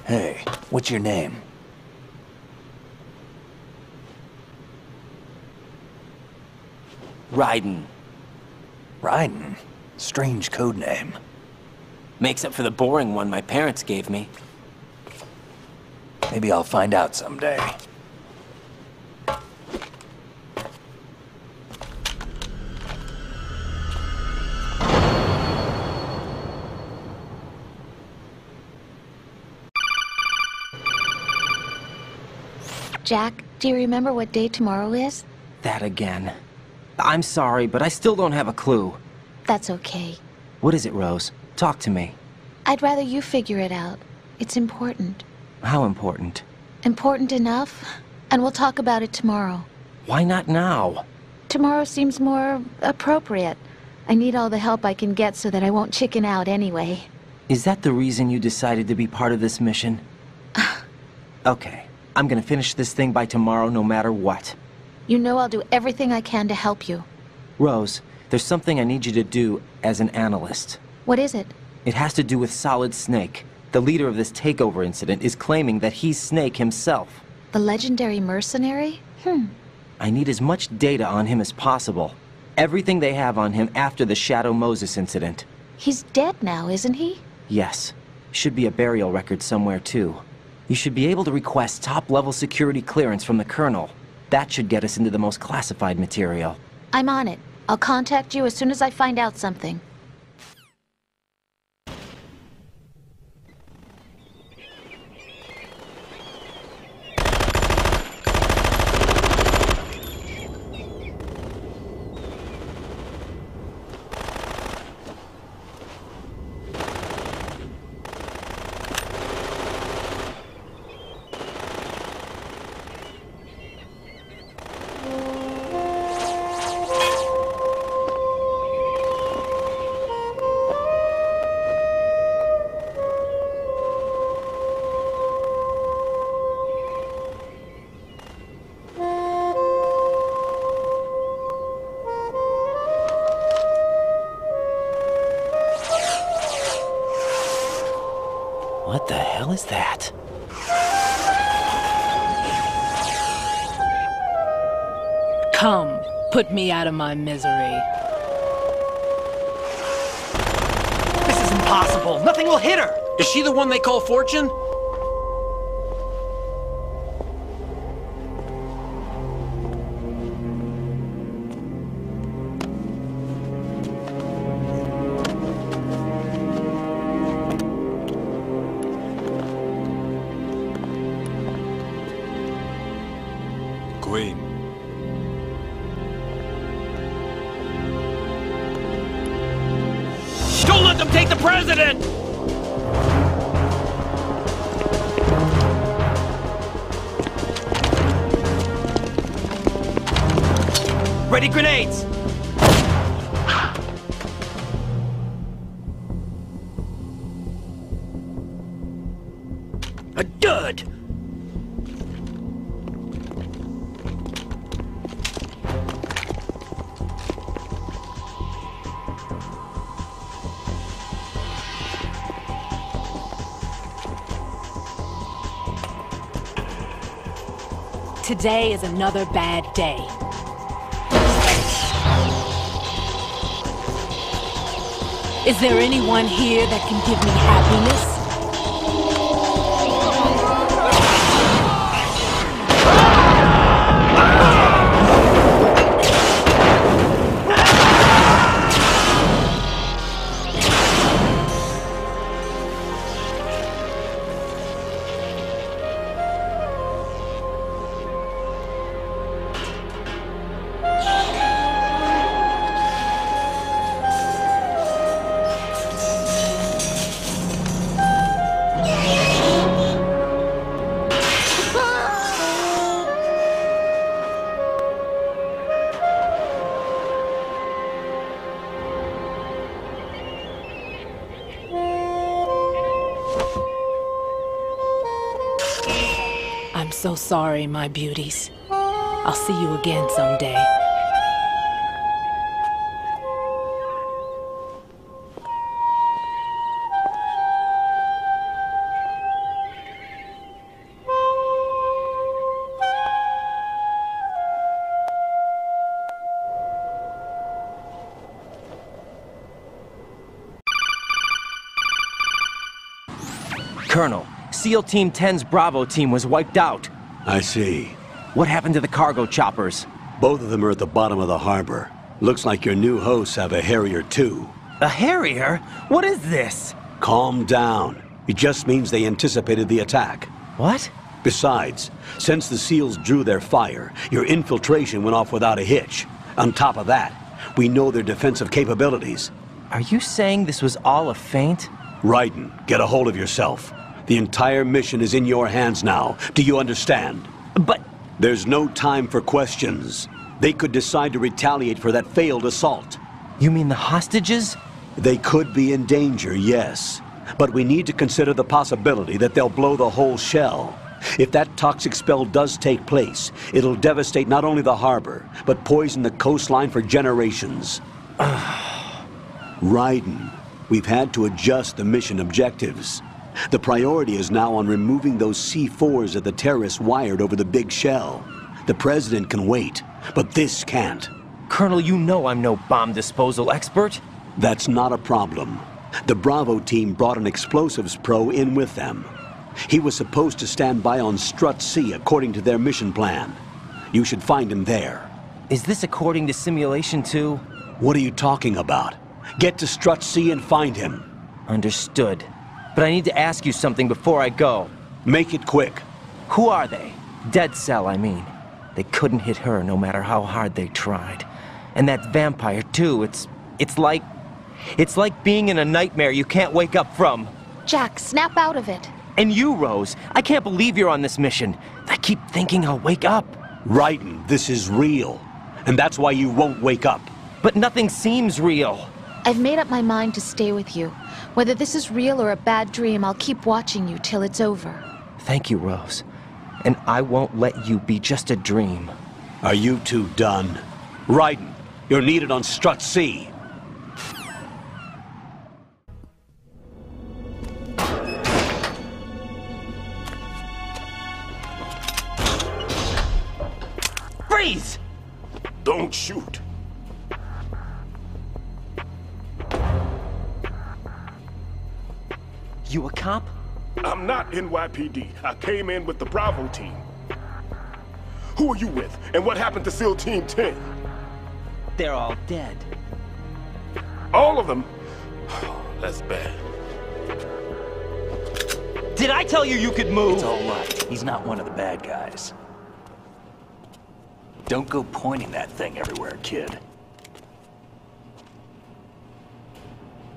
Hey, what's your name? Raiden. Raiden? Strange code name. Makes up for the boring one my parents gave me. Maybe I'll find out someday. Jack, do you remember what day tomorrow is? That again. I'm sorry, but I still don't have a clue. That's okay. What is it, Rose? Talk to me. I'd rather you figure it out. It's important. How important? Important enough, and we'll talk about it tomorrow. Why not now? Tomorrow seems more appropriate. I need all the help I can get so that I won't chicken out anyway. Is that the reason you decided to be part of this mission? Okay. I'm gonna finish this thing by tomorrow no matter what. You know I'll do everything I can to help you. Rose, there's something I need you to do as an analyst. What is it? It has to do with Solid Snake. The leader of this takeover incident is claiming that he's Snake himself. The legendary mercenary? I need as much data on him as possible. Everything they have on him after the Shadow Moses incident. He's dead now, isn't he? Yes. Should be a burial record somewhere, too. You should be able to request top-level security clearance from the Colonel. That should get us into the most classified material. I'm on it. I'll contact you as soon as I find out something. What the hell is that? Come, put me out of my misery. This is impossible. Nothing will hit her. Is she the one they call Fortune? Queen. Don't let them take the president! Ready grenades! A dud! Today is another bad day. Is there anyone here that can give me happiness? I'm so sorry, my beauties. I'll see you again someday. Colonel, SEAL Team 10's Bravo team was wiped out. I see. What happened to the cargo choppers? Both of them are at the bottom of the harbor. Looks like your new hosts have a Harrier too. A Harrier? What is this? Calm down. It just means they anticipated the attack. What? Besides, since the SEALs drew their fire, your infiltration went off without a hitch. On top of that, we know their defensive capabilities. Are you saying this was all a feint? Raiden, get a hold of yourself. The entire mission is in your hands now. Do you understand? But... There's no time for questions. They could decide to retaliate for that failed assault. You mean the hostages? They could be in danger, yes. But we need to consider the possibility that they'll blow the whole shell. If that toxic spell does take place, it'll devastate not only the harbor, but poison the coastline for generations. Raiden, we've had to adjust the mission objectives. The priority is now on removing those C4s that the terrorists wired over the big shell. The President can wait, but this can't. Colonel, you know I'm no bomb disposal expert. That's not a problem. The Bravo team brought an explosives pro in with them. He was supposed to stand by on Strut C according to their mission plan. You should find him there. Is this according to Simulation 2? What are you talking about? Get to Strut C and find him. Understood. But I need to ask you something before I go. Make it quick. Who are they? Dead Cell, I mean. They couldn't hit her no matter how hard they tried. And that vampire, too, it's like being in a nightmare you can't wake up from. Jack, snap out of it. And you, Rose, I can't believe you're on this mission. I keep thinking I'll wake up. Raiden, this is real. And that's why you won't wake up. But nothing seems real. I've made up my mind to stay with you. Whether this is real or a bad dream, I'll keep watching you till it's over. Thank you, Rose. And I won't let you be just a dream. Are you two done? Raiden, you're needed on Strut C. Freeze! Don't shoot. You a cop? I'm not NYPD. I came in with the Bravo team. Who are you with? And what happened to SEAL Team 10? They're all dead. All of them? That's bad. Did I tell you you could move? It's all right. He's not one of the bad guys. Don't go pointing that thing everywhere, kid.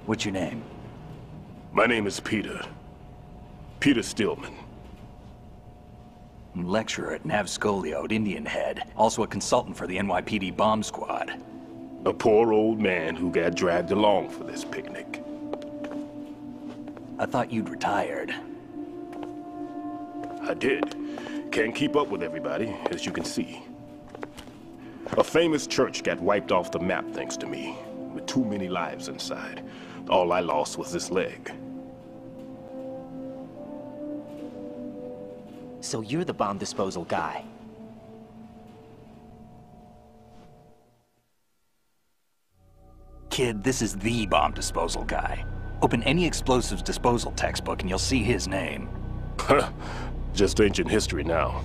What's your name? My name is Peter. Peter Stillman. Lecturer at Navscolio at Indian Head. Also a consultant for the NYPD bomb squad. A poor old man who got dragged along for this picnic. I thought you'd retired. I did. Can't keep up with everybody, as you can see. A famous church got wiped off the map thanks to me, with too many lives inside. All I lost was this leg. So you're the bomb disposal guy. Kid, this is the bomb disposal guy. Open any explosives disposal textbook and you'll see his name. Just ancient history now.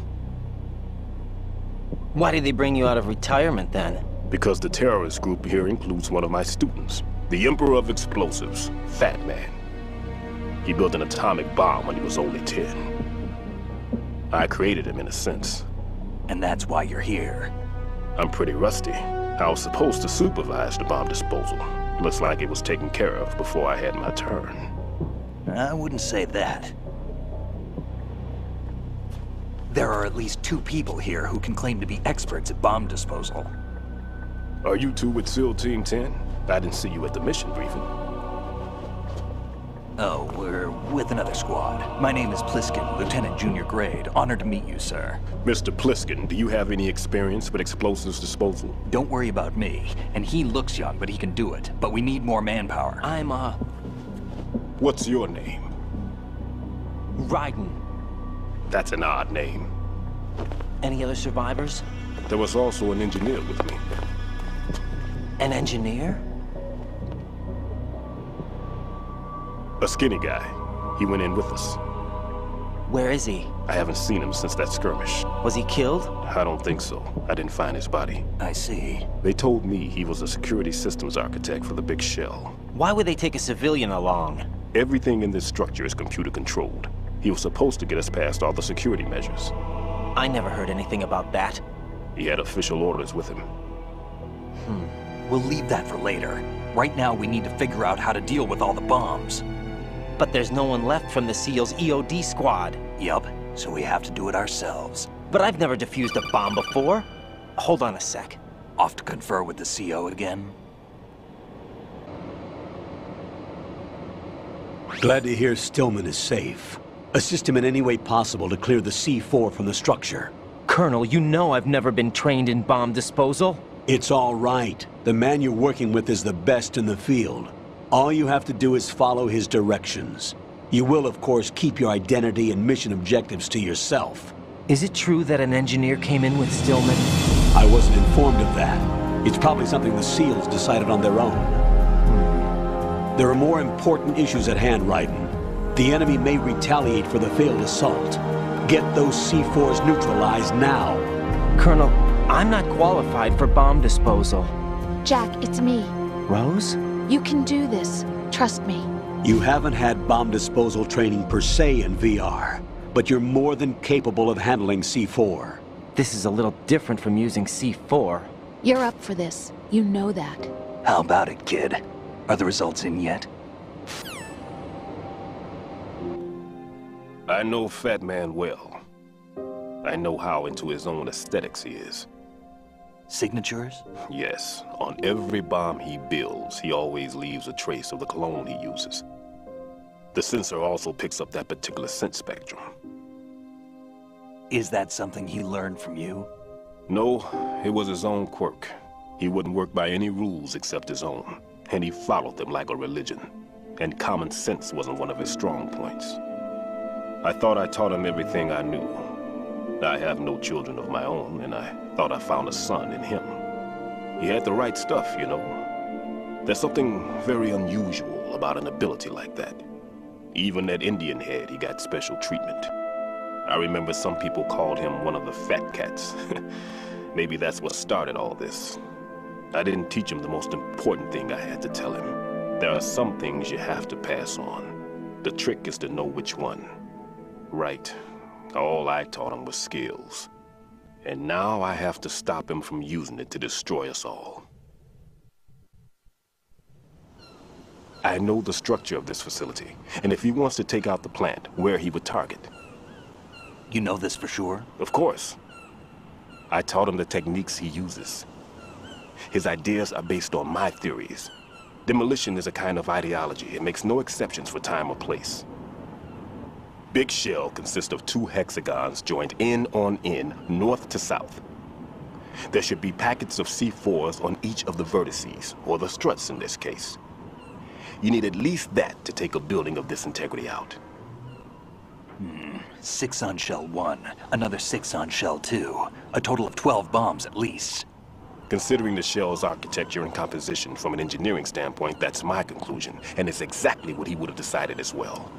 Why did they bring you out of retirement then? Because the terrorist group here includes one of my students, the Emperor of Explosives, Fat Man. He built an atomic bomb when he was only 10. I created him in a sense. And that's why you're here. I'm pretty rusty. I was supposed to supervise the bomb disposal. Looks like it was taken care of before I had my turn. I wouldn't say that. There are at least 2 people here who can claim to be experts at bomb disposal. Are you two with SEAL Team 10? I didn't see you at the mission briefing. Oh, we're with another squad. My name is Pliskin, Lieutenant Junior Grade. Honored to meet you, sir. Mr. Pliskin, do you have any experience with explosives disposal? Don't worry about me. And he looks young, but he can do it. But we need more manpower. What's your name? Raiden. That's an odd name. Any other survivors? There was also an engineer with me. An engineer? A skinny guy. He went in with us. Where is he? I haven't seen him since that skirmish. Was he killed? I don't think so. I didn't find his body. I see. They told me he was a security systems architect for the big shell. Why would they take a civilian along? Everything in this structure is computer controlled. He was supposed to get us past all the security measures. I never heard anything about that. He had official orders with him. We'll leave that for later. Right now, we need to figure out how to deal with all the bombs. But there's no one left from the SEAL's EOD squad. Yup, so we have to do it ourselves. But I've never defused a bomb before. Hold on a sec. Off to confer with the CO again? Glad to hear Stillman is safe. Assist him in any way possible to clear the C4 from the structure. Colonel, you know I've never been trained in bomb disposal. It's all right. The man you're working with is the best in the field. All you have to do is follow his directions. You will, of course, keep your identity and mission objectives to yourself. Is it true that an engineer came in with Stillman? I wasn't informed of that. It's probably something the SEALs decided on their own. There are more important issues at hand, Raiden. The enemy may retaliate for the failed assault. Get those C4s neutralized now. Colonel, I'm not qualified for bomb disposal. Jack, it's me. Rose? You can do this. Trust me. You haven't had bomb disposal training per se in VR, but you're more than capable of handling C4. This is a little different from using C4. You're up for this. You know that. How about it, kid? Are the results in yet? I know Fat Man well. I know how into his own aesthetics he is. Signatures? Yes, on every bomb he builds, he always leaves a trace of the cologne he uses. The sensor also picks up that particular scent spectrum. Is that something he learned from you? No, it was his own quirk. He wouldn't work by any rules except his own, and he followed them like a religion. And common sense wasn't one of his strong points. I thought I taught him everything I knew. I have no children of my own, and I thought I found a son in him. He had the right stuff, you know. There's something very unusual about an ability like that. Even that Indian head, he got special treatment. I remember some people called him one of the fat cats. Maybe that's what started all this. I didn't teach him the most important thing I had to tell him. There are some things you have to pass on. The trick is to know which one. Right. All I taught him was skills. And now I have to stop him from using it to destroy us all. I know the structure of this facility, and if he wants to take out the plant, where he would target. You know this for sure? Of course. I taught him the techniques he uses. His ideas are based on my theories. Demolition is a kind of ideology. It makes no exceptions for time or place. Big shell consists of 2 hexagons joined end on end, north to south. There should be packets of C4s on each of the vertices, or the struts in this case. You need at least that to take a building of this integrity out. 6 on shell 1, another 6 on shell 2. A total of 12 bombs at least. Considering the shell's architecture and composition from an engineering standpoint, that's my conclusion, and it's exactly what he would have decided as well.